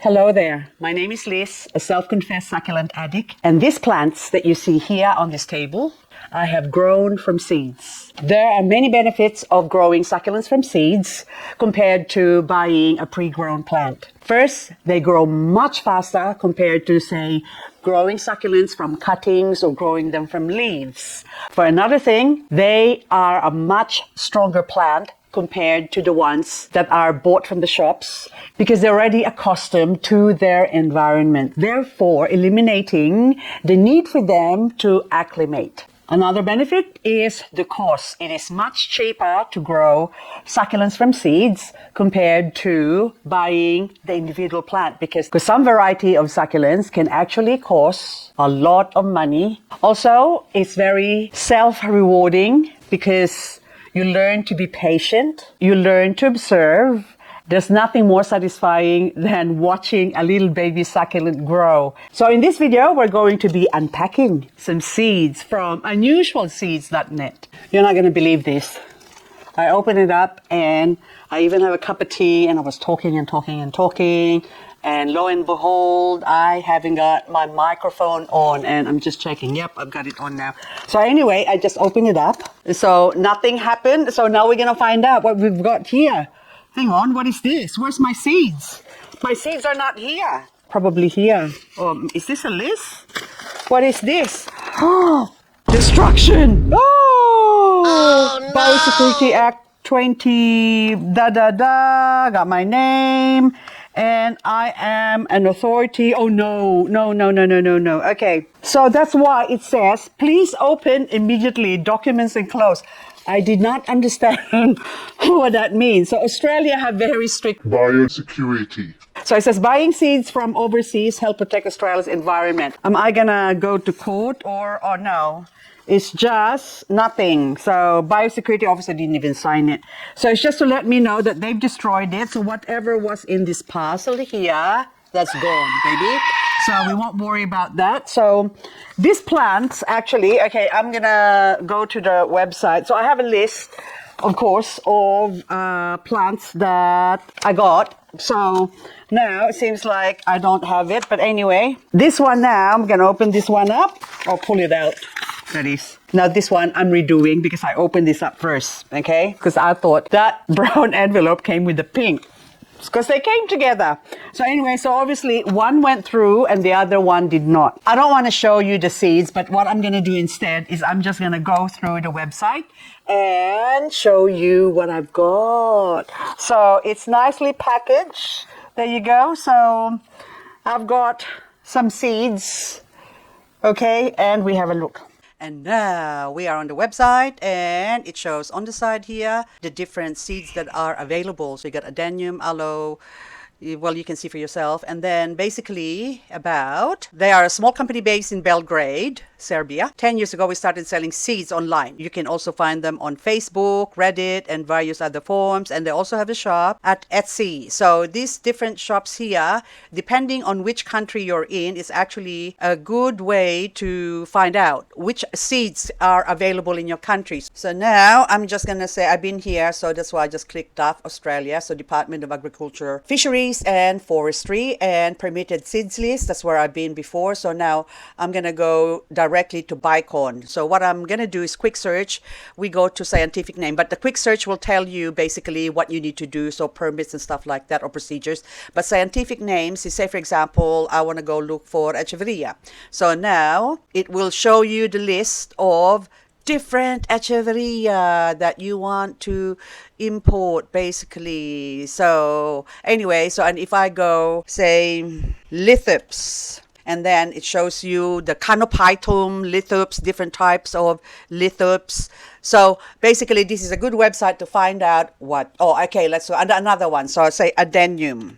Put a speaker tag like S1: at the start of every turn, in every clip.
S1: Hello there. My name is Liz, a self-confessed succulent addict. And these plants that you see here on this table, I have grown from seeds. There are many benefits of growing succulents from seeds compared to buying a pre-grown plant. First, they grow much faster compared to, say, growing succulents from cuttings or growing them from leaves. For another thing, they are a much stronger plant compared to the ones that are bought from the shops because they're already accustomed to their environment, therefore eliminating the need for them to acclimate. Another benefit is the cost. It is much cheaper to grow succulents from seeds compared to buying the individual plant because some variety of succulents can actually cost a lot of money. Also, it's very self-rewarding because you learn to be patient, you learn to observe. There's nothing more satisfying than watching a little baby succulent grow. So in this video, we're going to be unpacking some seeds from unusualseeds.net. You're not going to believe this. I opened it up and I even have a cup of tea and I was talking. And lo and behold, I haven't got my microphone on and I'm just checking. Yep, I've got it on now. So anyway, I just opened it up. So nothing happened. So now we're going to find out what we've got here. Hang on, what is this? Where's my seeds? My seeds are not here. Probably here. Is this a list? What is this? Oh, destruction. Oh, no. Biosecurity Act 20, got my name. And I am an authority. Oh, no. Okay, so that's why it says, please open immediately, documents enclosed. I did not understand what that means. So Australia have very strict
S2: biosecurity.
S1: So it says buying seeds from overseas help protect Australia's environment. Am I gonna go to court or no? It's just nothing. So biosecurity officer didn't even sign it. So it's just to let me know that they've destroyed it. So whatever was in this parcel here, that's gone, baby. So we won't worry about that. So these plants actually, okay, I'm gonna go to the website. So I have a list, of course, of plants that I got. So now it seems like I don't have it, but anyway, this one now, I'm gonna open this one up. I'll pull it out. That is. Now this one I'm redoing because I opened this up first, okay? Because I thought that brown envelope came with the pink. Because they came together. So anyway, so obviously one went through and the other one did not. I don't want to show you the seeds, but what I'm going to do instead is I'm just going to go through the website and show you what I've got. So it's nicely packaged. There you go. So I've got some seeds. Okay, and we have a look. And now we are on the website and it shows on the side here the different seeds that are available. So you got adenium, aloe, well, you can see for yourself. And then basically they are a small company based in Belgrade, Serbia. 10 years ago, we started selling seeds online. You can also find them on Facebook, Reddit, and various other forums. And they also have a shop at Etsy. So these different shops here, depending on which country you're in, is actually a good way to find out which seeds are available in your countries. So now I'm just going to say I've been here. So that's why I just clicked off Australia. So Department of Agriculture, Fisheries and Forestry and Permitted Seeds List. That's where I've been before. So now I'm going to go directly to Bicon. So what I'm going to do is quick search. We go to scientific name, but the quick search will tell you basically what you need to do. So permits and stuff like that or procedures. But scientific names is, say for example, I want to go look for Echeveria. So now it will show you the list of different Echeveria that you want to import basically. So anyway, and if I go say lithops, and then it shows you the Canophytum lithops, different types of lithops. So basically this is a good website to find out what, let's go another one. So I'll say adenium.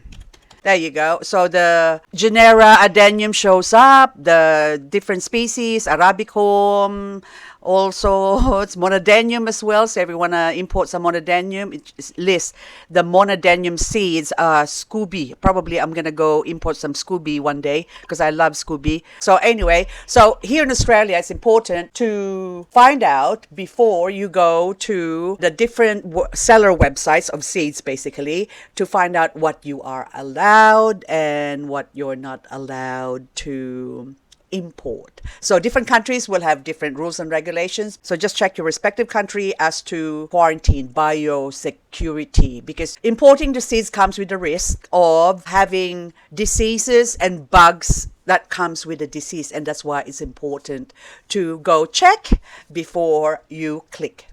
S1: There you go. So the genera adenium shows up, the different species, Arabicum, Also, it's monodenium as well. So if you want to import some monodenium, it lists the monodenium seeds are Scooby. Probably I'm going to go import some Scooby one day because I love Scooby. So anyway, so here in Australia, it's important to find out before you go to the different seller websites of seeds, basically, to find out what you are allowed and what you're not allowed to import. So different countries will have different rules and regulations. So just check your respective country as to quarantine, biosecurity, because importing the seeds comes with the risk of having diseases and bugs that comes with the disease. And that's why it's important to go check before you click.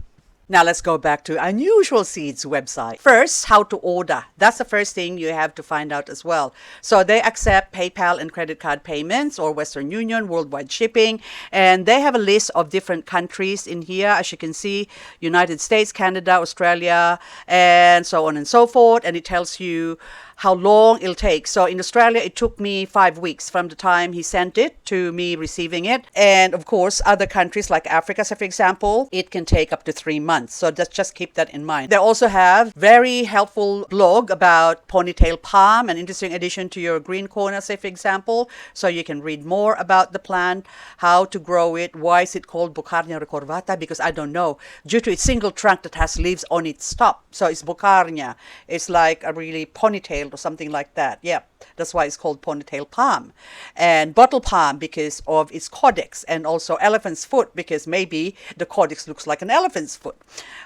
S1: Now let's go back to Unusual Seeds website. First, how to order. That's the first thing you have to find out as well. So they accept PayPal and credit card payments or Western Union, worldwide shipping. And they have a list of different countries in here. As you can see, United States, Canada, Australia, and so on and so forth. And it tells you how long it'll take. So in Australia, it took me 5 weeks from the time he sent it to me receiving it. And of course, other countries like Africa, so for example, it can take up to 3 months. So just keep that in mind. They also have very helpful blog about ponytail palm, an interesting addition to your green corner, say for example. So you can read more about the plant, how to grow it, why is it called Bucarnia recurvata, because I don't know, due to its single trunk that has leaves on its top. So it's Bucarnia. It's like a really ponytail or something like that. Yeah, that's why it's called ponytail palm. And bottle palm because of its caudex, and also elephant's foot because maybe the caudex looks like an elephant's foot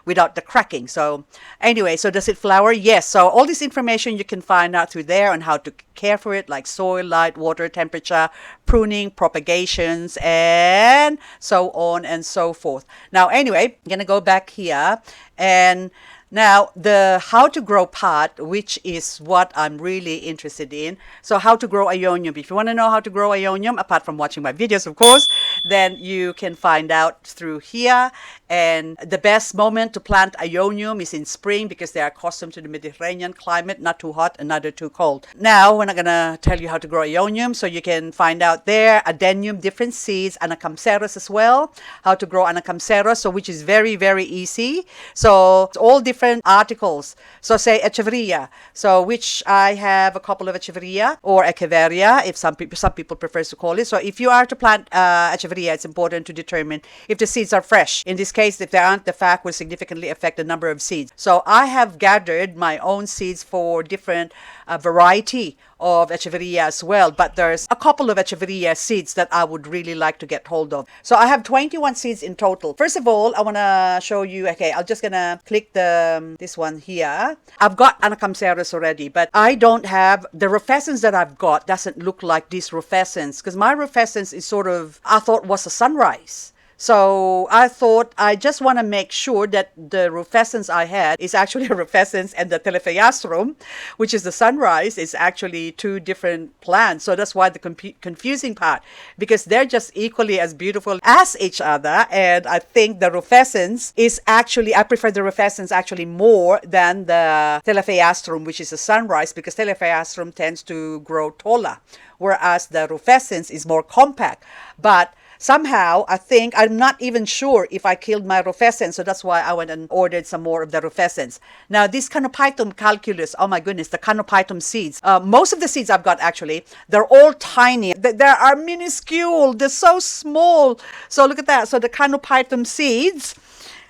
S1: without the cracking. So anyway, so does it flower? Yes. So all this information you can find out through there on how to care for it, like soil, light, water, temperature, pruning, propagations, and so on and so forth. Now anyway, I'm gonna go back here, and now, the how to grow part, which is what I'm really interested in. So how to grow Ionium. If you want to know how to grow Ionium, apart from watching my videos, of course, then you can find out through here. And the best moment to plant Ionium is in spring because they are accustomed to the Mediterranean climate, not too hot and not too cold. Now, we're not going to tell you how to grow Ionium, so you can find out there, Adenium, different seeds, Anacampseros as well, how to grow Anacampseros, so which is very, very easy. So it's all different articles. So say Echeveria, so which I have a couple of Echeveria or Echeveria, if some people prefer to call it. So if you are to plant Echeveria, it's important to determine if the seeds are fresh. In this case, if they aren't, the fact will significantly affect the number of seeds. So I have gathered my own seeds for different variety of Echeveria as well, but there's a couple of Echeveria seeds that I would really like to get hold of. So I have 21 seeds in total. First of all, I want to show you, okay, I'm just gonna click this one here. I've got Anacampseros already, but I don't have, the rufescens that I've got doesn't look like these rufescens, because my rufescens is sort of, I thought was a sunrise. So I thought I just want to make sure that the rufescens I had is actually a rufescens, and the Telephaiastrum, which is the sunrise, is actually two different plants. So that's why the confusing part, because they're just equally as beautiful as each other. And I think the rufescens is actually, I prefer the rufescens actually more than the Telephaiastrum, which is a sunrise, because Telephaiastrum tends to grow taller, whereas the rufescens is more compact. But somehow, I think, I'm not even sure if I killed my rufescens, so that's why I went and ordered some more of the rufescens. Now, this Canophytum calculus, oh my goodness, the Canophytum seeds. Most of the seeds I've got, actually, they're all tiny. They are minuscule. They're so small. So look at that. So the Canophytum seeds,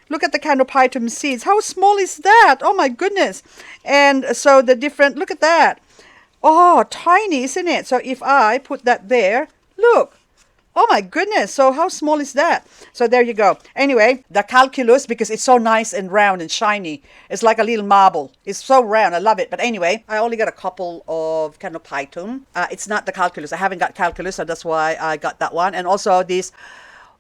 S1: look at the Canophytum seeds. How small is that? Oh my goodness. And so the different, look at that. Oh, tiny, isn't it? So if I put that there, look. Oh my goodness, so how small is that? So there you go. Anyway, the calculus, because it's so nice and round and shiny. It's like a little marble. It's so round, I love it. But anyway, I only got a couple of Canophytum. It's not the calculus. I haven't got calculus, so that's why I got that one. And also this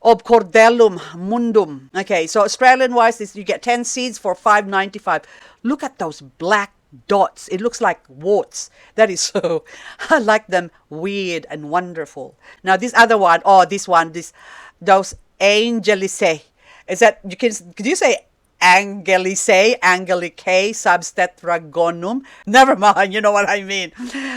S1: Obcordellum mundum. Okay, so Australian-wise, you get 10 seeds for $5.95. Look at those black dots. It looks like warts. That is so, I like them, weird and wonderful. Now this other one, those Angelicae. Is that, could you say Angelicae, Angelicae, Substetragonum? Never mind, you know what I mean.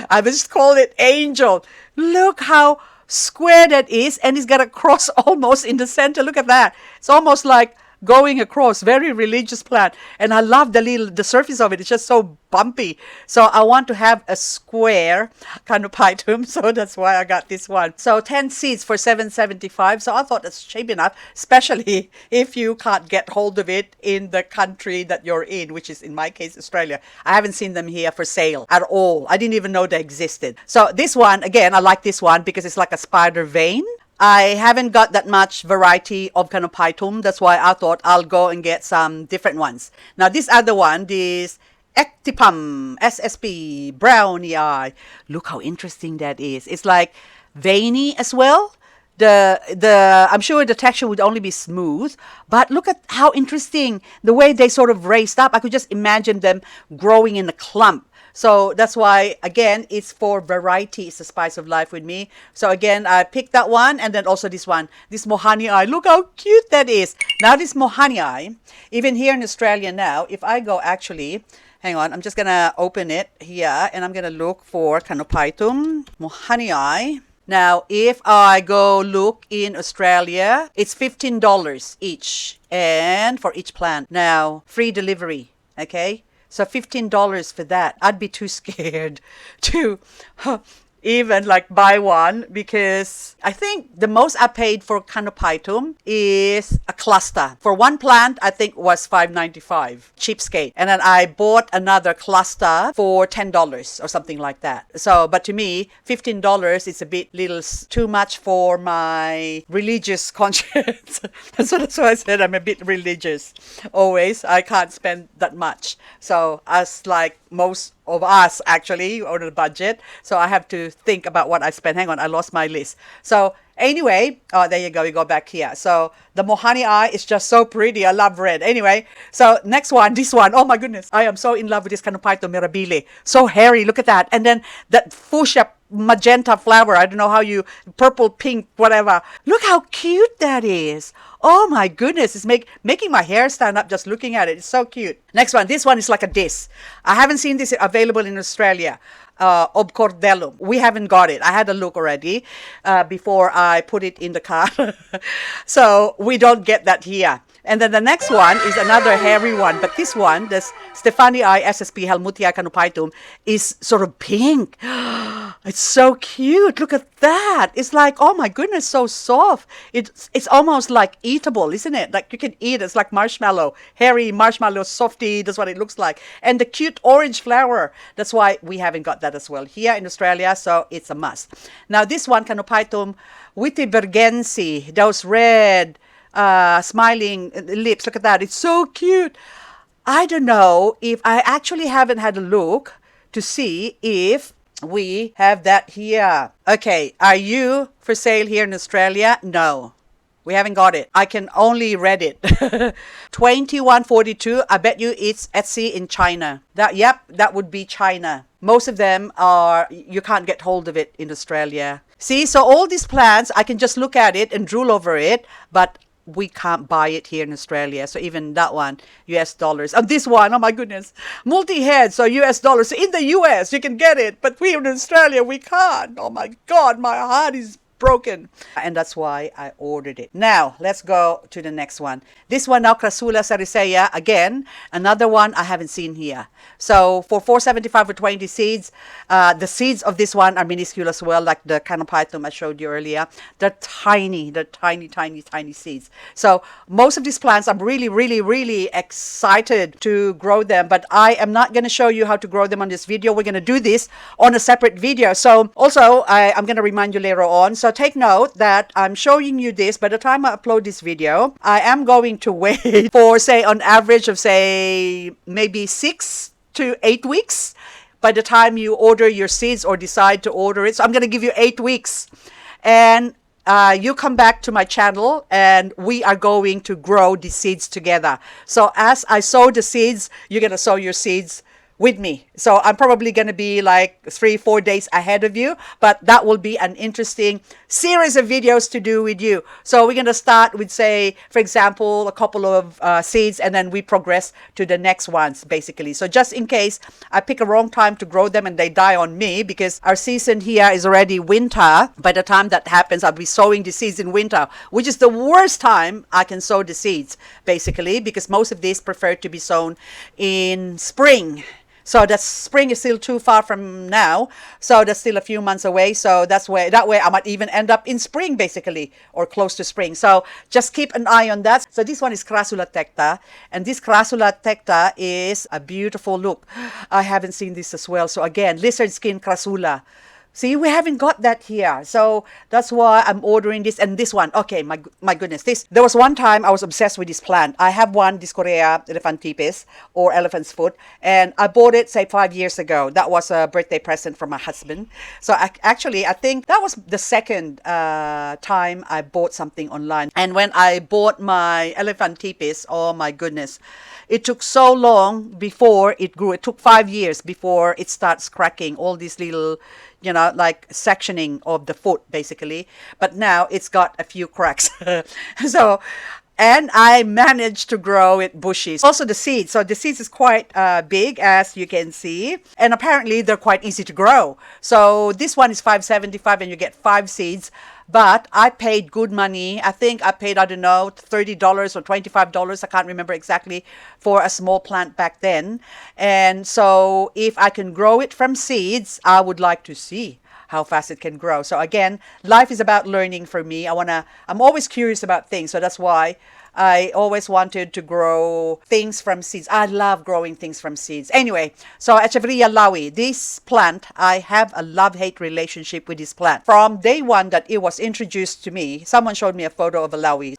S1: I just call it angel. Look how
S2: square that is, and it's got a cross almost in the center. Look at that. It's almost like going across. Very religious plant, and I love the surface of it. It's just so bumpy. So I want to have a square Canopitum, so that's why I got this one. So 10 seeds for $7.75. So I thought that's cheap enough, especially if you can't get hold of it in the country that you're in, which is in my case Australia. I haven't seen them here for sale at all. I didn't even know they existed. So this one, again, I like this one because it's like a spider vein. I haven't got that much variety of Canopitum. That's why I thought I'll go and get some different ones. Now this other one, this Ectipum SSP Brownie Eye. Look how interesting that is. It's like veiny as well. I'm sure the texture would only be smooth, but look at how interesting the way they sort of raised up. I could just imagine them growing in a clump. So that's why, again, it's for variety. It's the spice of life with me. So again, I picked that one, and then also this one, this Mohani Eye. Look how cute that is. Now this Mohani Eye, even here in Australia now, if I go actually, hang on, I'm just going to open it here, and I'm going to look for Canopitum Mohani Eye. Now, if I go look in Australia, it's $15 each, and for each plant. Now, free delivery, okay? So $15 for that. I'd be too scared to even like buy one, because I think the most I paid for Canopitum is a cluster. For one plant, I think was $5.95, cheapskate. And then I bought another cluster for $10 or something like that. So, but to me, $15 is a bit little too much for my religious conscience. So that's why I said I'm a bit religious. Always, I can't spend that much. So as like most of us actually on a budget, so I have to think about what I spend. Hang on, I lost my list. So anyway, oh, there you go, we go back here. So the Mohani Eye is just so pretty. I love red. Anyway, so next one, this one, oh my goodness, I am so in love with this Canopitum mirabile. So hairy, look at that. And then that fuchsia magenta flower, I don't know how you, purple, pink, whatever. Look how cute that is. Oh my goodness, it's making my hair stand up just looking at it. It's so cute. Next one, this one is like a disc. I haven't seen this available in Australia. Obcordellum. We haven't got it. I had a look already before I put it in the car. So we don't get that here. And then the next one is another hairy one. But this one, this Stephanii SSP Helmutii Canopitum, is sort of pink. It's so cute. Look at that. It's like, oh my goodness, so soft. It's almost like eatable, isn't it? Like you can eat it. It's like marshmallow. Hairy marshmallow, softy. That's what it looks like. And the cute orange flower. That's why we haven't got that as well here in Australia. So it's a must. Now this one, Canopitum Wittenbergense, those red smiling lips. Look at that. It's so cute. I don't know if I actually haven't had a look to see if we have that here. Okay, are you for sale here in Australia? No, we haven't got it. I can only read it. 2142. I bet you it's Etsy in China. That would be China. Most of them are, you can't get hold of it in Australia. See, so all these plants, I can just look at it and drool over it, but we can't buy it here in Australia. So even that one, US dollars. And this one, oh my goodness, multi-head, so US dollars. So in the US, you can get it, but we in Australia, we can't. Oh my God, my heart is broken. And that's why I ordered it. Now, let's go to the next one. This one now, Crassula sericea, again, another one I haven't seen here. So for $4.75 for 20 seeds, the seeds of this one are minuscule as well, like the Canopitum I showed you earlier. They're tiny, tiny seeds. So most of these plants, I'm really excited to grow them, but I am not going to show you how to grow them on this video. We're going to do this on a separate video. So also, I'm going to remind you later on. So take note that I'm showing you this. By the time I upload this video, I am going to wait for, say, on average of, say, maybe 6 to 8 weeks by the time you order your seeds or decide to order it. So I'm going to give you 8 weeks. And you come back to my channel and we are going to grow the seeds together. So as I sow the seeds, you're going to sow your seeds with me. So I'm probably going to be like 3-4 days ahead of you, but that will be an interesting series of videos to do with you. So we're going to start with, say, for example, a couple of seeds, and then we progress to the next ones, basically. So just in case I pick a wrong time to grow them and they die on me, because our season here is already winter. By the time that happens, I'll be sowing the seeds in winter, which is the worst time I can sow the seeds, basically, because most of these prefer to be sown in spring. So that spring is still too far from now. So that's still a few months away. So that way I might even end up in spring, basically, or close to spring. So just keep an eye on that. So this one is Crassula tecta. And this Crassula tecta is a beautiful look. I haven't seen this as well. So again, lizard skin Crassula. See, we haven't got that here. So that's why I'm ordering this. And this one, okay, my goodness. There was one time I was obsessed with this plant. I have one, this Korea elephantipis, or elephant's foot. And I bought it, say, 5 years ago. That was a birthday present from my husband. So actually, I think that was the second time I bought something online. And when I bought my elephantipis, oh my goodness. It took so long before it grew. It took 5 years before it starts cracking all these little, like sectioning of the foot, basically. But now it's got a few cracks. So, and I managed to grow it bushy. Also the seeds. So the seeds is quite big, as you can see. And apparently they're quite easy to grow. So this one is $5.75 and you get 5 seeds. But I paid good money. I think I paid, I don't know, $30 or $25. I can't remember exactly, for a small plant back then. And so if I can grow it from seeds, I would like to see how fast it can grow. So again, life is about learning for me. I'm always curious about things. So that's why I always wanted to grow things from seeds. I love growing things from seeds. Anyway, so Echeverria lawi, this plant, I have a love-hate relationship with this plant. From day one that it was introduced to me, someone showed me a photo of a lawi.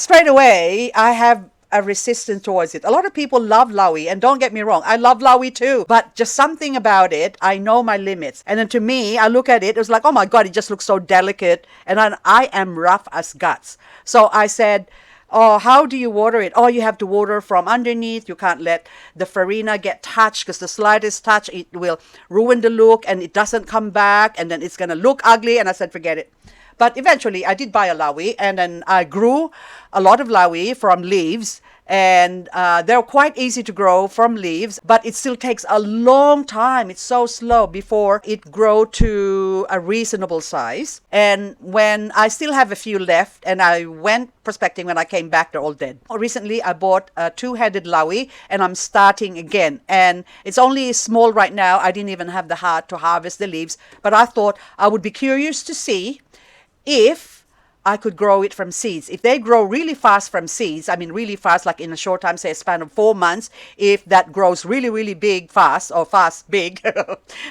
S2: Straight away, I have a resistance towards it. A lot of people love lawi, and don't get me wrong, I love lawi too, but just something about it, I know my limits. And then to me, I look at it, it was like, oh my God, it just looks so delicate, and I am rough as guts. So I said, oh, how do you water it? Oh, you have to water from underneath. You can't let the farina get touched, because the slightest touch, it will ruin the look and it doesn't come back, and then it's going to look ugly. And I said, forget it. But eventually I did buy a lawi, and then I grew a lot of lawi from leaves. And they're quite easy to grow from leaves, but it still takes a long time. It's so slow before it grow to a reasonable size. And when I still have a few left, and I went prospecting when I came back, they're all dead. Recently, I bought a 2-headed lawi, and I'm starting again. And it's only small right now. I didn't even have the heart to harvest the leaves, but I thought I would be curious to see if I could grow it from seeds. If they grow really fast from seeds, I mean really fast, like in a short time, say a span of 4 months, if that grows really, really big fast, or fast big,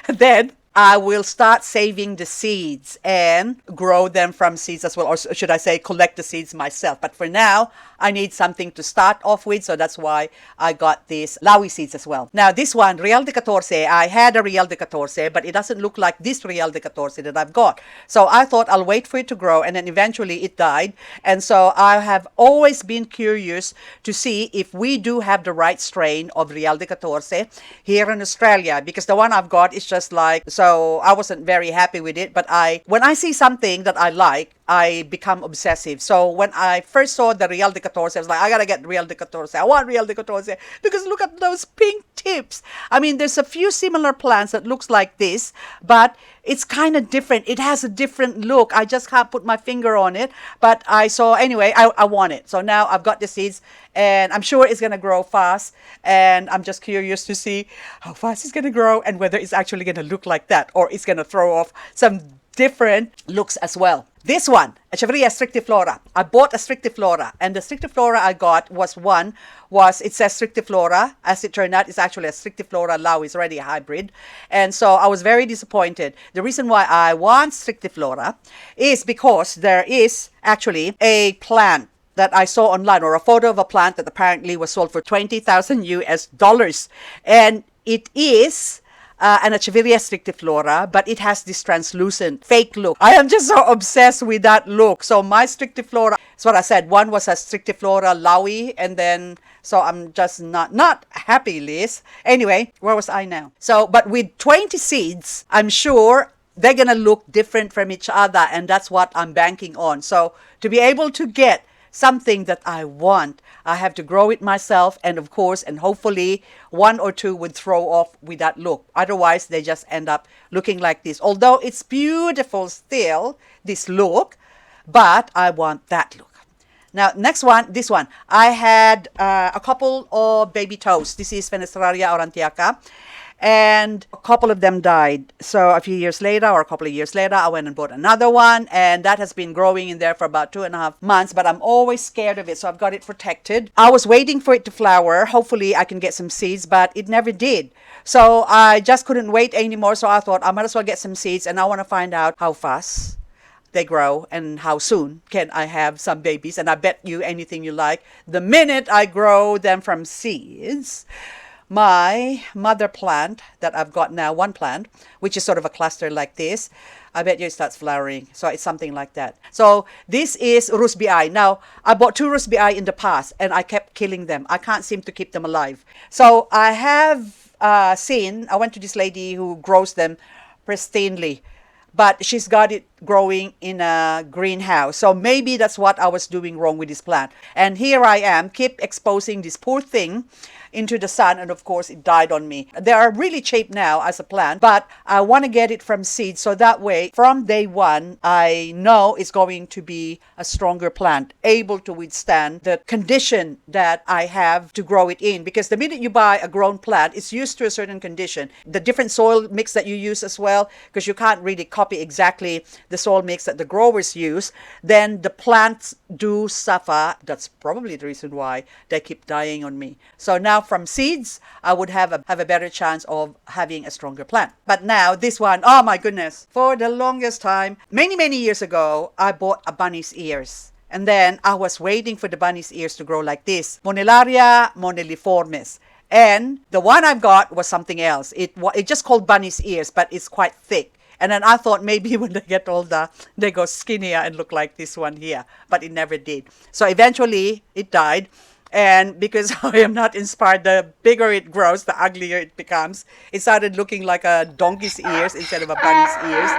S2: then I will start saving the seeds and grow them from seeds as well. Or should I say, collect the seeds myself. But for now, I need something to start off with. So that's why I got these lawi seeds as well. Now, this one, Real de 14, I had a Real de 14, but it doesn't look like this Real de 14 that I've got. So I thought I'll wait for it to grow, and then eventually it died. And so I have always been curious to see if we do have the right strain of Real de 14 here in Australia, because the one I've got is just like, so I wasn't very happy with it. But when I see something that I like, I become obsessive. So when I first saw the Real de 14, I was like, I gotta get Real de 14. I want Real de 14 because look at those pink tips. I mean, there's a few similar plants that looks like this, but it's kind of different. It has a different look. I just can't put my finger on it. But I saw, anyway, I want it. So now I've got the seeds, and I'm sure it's going to grow fast. And I'm just curious to see how fast it's going to grow, and whether it's actually going to look like that, or it's going to throw off some different looks as well. This one, Echeverria strictiflora. I bought a strictiflora, and the strictiflora I got it says strictiflora. As it turned out, it's actually a strictiflora lawi. It's already a hybrid. And so I was very disappointed. The reason why I want strictiflora is because there is actually a plant that I saw online, or a photo of a plant that apparently was sold for $20,000 US. And it is and Echeveria strictiflora, but it has this translucent fake look. I am just so obsessed with that look. So my strictiflora, that's what I said. One was a strictiflora Laui, and then so I'm just not happy, Liz. Anyway, where was I now? So, but with 20 seeds, I'm sure they're gonna look different from each other, and that's what I'm banking on. So to be able to get something that I want, I have to grow it myself, and of course, and hopefully one or two would throw off with that look. Otherwise, they just end up looking like this. Although it's beautiful still, this look, but I want that look. Now, next one, this one. I had a couple of baby toes. This is Fenestraria aurantiaca. And a couple of them died. So a few years later, or a couple of years later, I went and bought another one. And that has been growing in there for about 2.5 months. But I'm always scared of it, so I've got it protected. I was waiting for it to flower. Hopefully, I can get some seeds, but it never did. So I just couldn't wait anymore. So I thought I might as well get some seeds. And I want to find out how fast they grow and how soon can I have some babies. And I bet you anything you like, the minute I grow them from seeds, my mother plant that I've got now, one plant, which is sort of a cluster like this, I bet you it starts flowering. So it's something like that. So this is Rusbii. Now, I bought 2 Rusbii in the past and I kept killing them. I can't seem to keep them alive. So I have I went to this lady who grows them pristinely, but she's got it growing in a greenhouse. So maybe that's what I was doing wrong with this plant. And here I am, keep exposing this poor thing into the sun, and of course it died on me. They are really cheap now as a plant, but I want to get it from seed, so that way from day one I know it's going to be a stronger plant, able to withstand the condition that I have to grow it in. Because the minute you buy a grown plant, it's used to a certain condition, the different soil mix that you use as well, because you can't really copy exactly the soil mix that the growers use, then the plants do suffer. That's probably the reason why they keep dying on me. So now from seeds, I would have a better chance of having a stronger plant. But now this one, oh my goodness, for the longest time, many years ago, I bought a bunny's ears. And then I was waiting for the bunny's ears to grow like this. Monellaria moneliformis. And the one I've got was something else. It just called bunny's ears, but it's quite thick. And then I thought maybe when they get older, they go skinnier and look like this one here. But it never did. So eventually, it died. And because I am not inspired, the bigger it grows, the uglier it becomes. It started looking like a donkey's ears instead of a bunny's ears.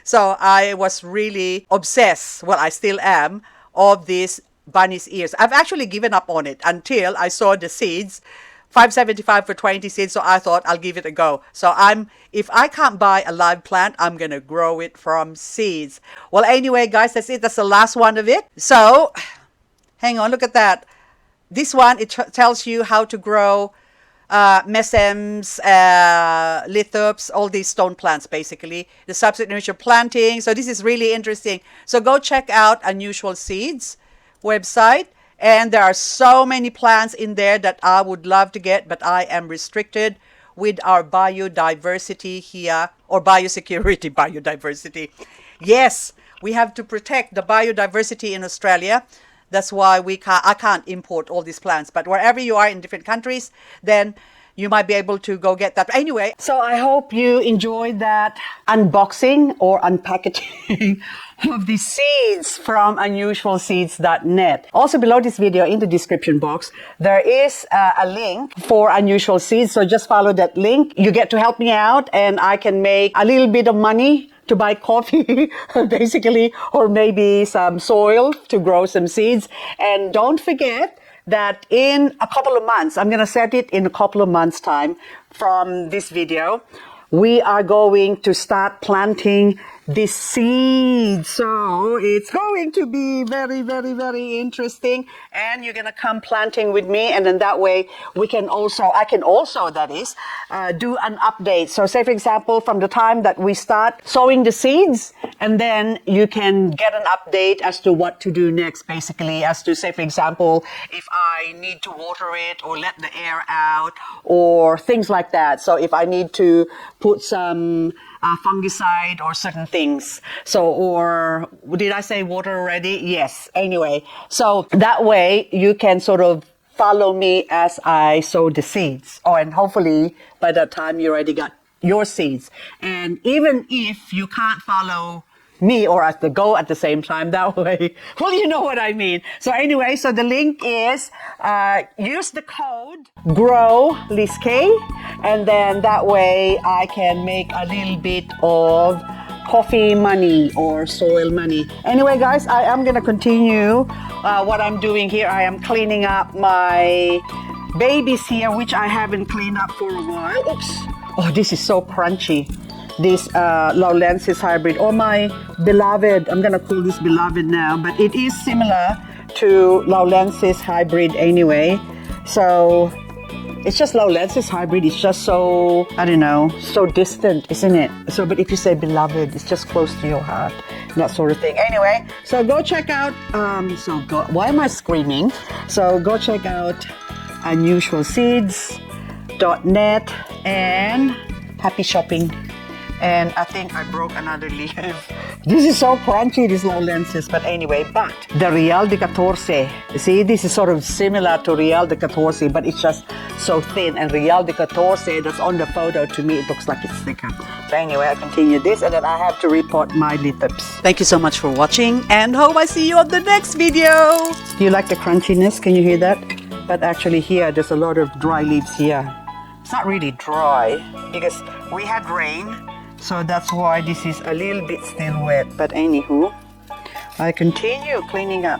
S2: So I was really obsessed, well, I still am, of these bunny's ears. I've actually given up on it until I saw the seeds, $5.75 for 20 seeds. So I thought I'll give it a go. So if I can't buy a live plant, I'm going to grow it from seeds. Well, anyway, guys, that's it. That's the last one of it. So hang on, look at that. This one, it tells you how to grow mesems, lithops, all these stone plants, basically. The substitution planting. So this is really interesting. So go check out Unusual Seeds website. And there are so many plants in there that I would love to get, but I am restricted with our biodiversity here, or biodiversity. Yes, we have to protect the biodiversity in Australia. That's why I can't import all these plants. But wherever you are in different countries, then you might be able to go get that. Anyway.
S1: So I hope you enjoyed that unboxing or unpackaging of the seeds from unusualseeds.net. Also below this video in the description box, there is a link for Unusual Seeds. So just follow that link. You get to help me out and I can make a little bit of money to buy coffee, basically, or maybe some soil to grow some seeds. And don't forget that in a couple of months, I'm going to set it in a couple of months' time from this video, we are going to start planting this seed. So it's going to be very interesting. And you're going to come planting with me. And then that way I can also, that is, do an update. So say, for example, from the time that we start sowing the seeds, and then you can get an update as to what to do next, basically, as to say, for example, if I need to water it or let the air out or things like that. So if I need to put some fungicide or certain things. So, or did I say water already? Yes. Anyway, so that way you can sort of follow me as I sow the seeds. Oh, and hopefully by that time you already got your seeds. And even if you can't follow me or at the go at the same time that way, well, you know what I mean. So anyway, so the link is use the code grow Lizk, and then that way I can make a little bit of coffee money or soil money. Anyway, guys, I am gonna continue what I'm doing here. I am cleaning up my babies here, which I haven't cleaned up for a while. Oops. Oh, this is so crunchy. This Laulensis hybrid, or my beloved, I'm gonna call this beloved now, but it is similar to Laulensis hybrid anyway. So it's just Laulensis hybrid, it's just so, I don't know, so distant, isn't it? So, but if you say beloved, it's just close to your heart, that sort of thing. Anyway, so go check out, why am I screaming? So go check out unusualseeds.net and happy shopping. And I think I broke another leaf. This is so crunchy, these Laulensis. But anyway, but the Real de 14. See, this is sort of similar to Real de 14, but it's just so thin. And Real de 14, that's on the photo, to me, it looks like it's thicker. So anyway, I continue this, and then I have to repot my lithops.
S2: Thank you so much for watching, and hope I see you on the next video.
S1: Do you like the crunchiness? Can you hear that? But actually here, there's a lot of dry leaves here. It's not really dry, because we had rain. So that's why this is a little bit still wet. But anywho, I continue cleaning up.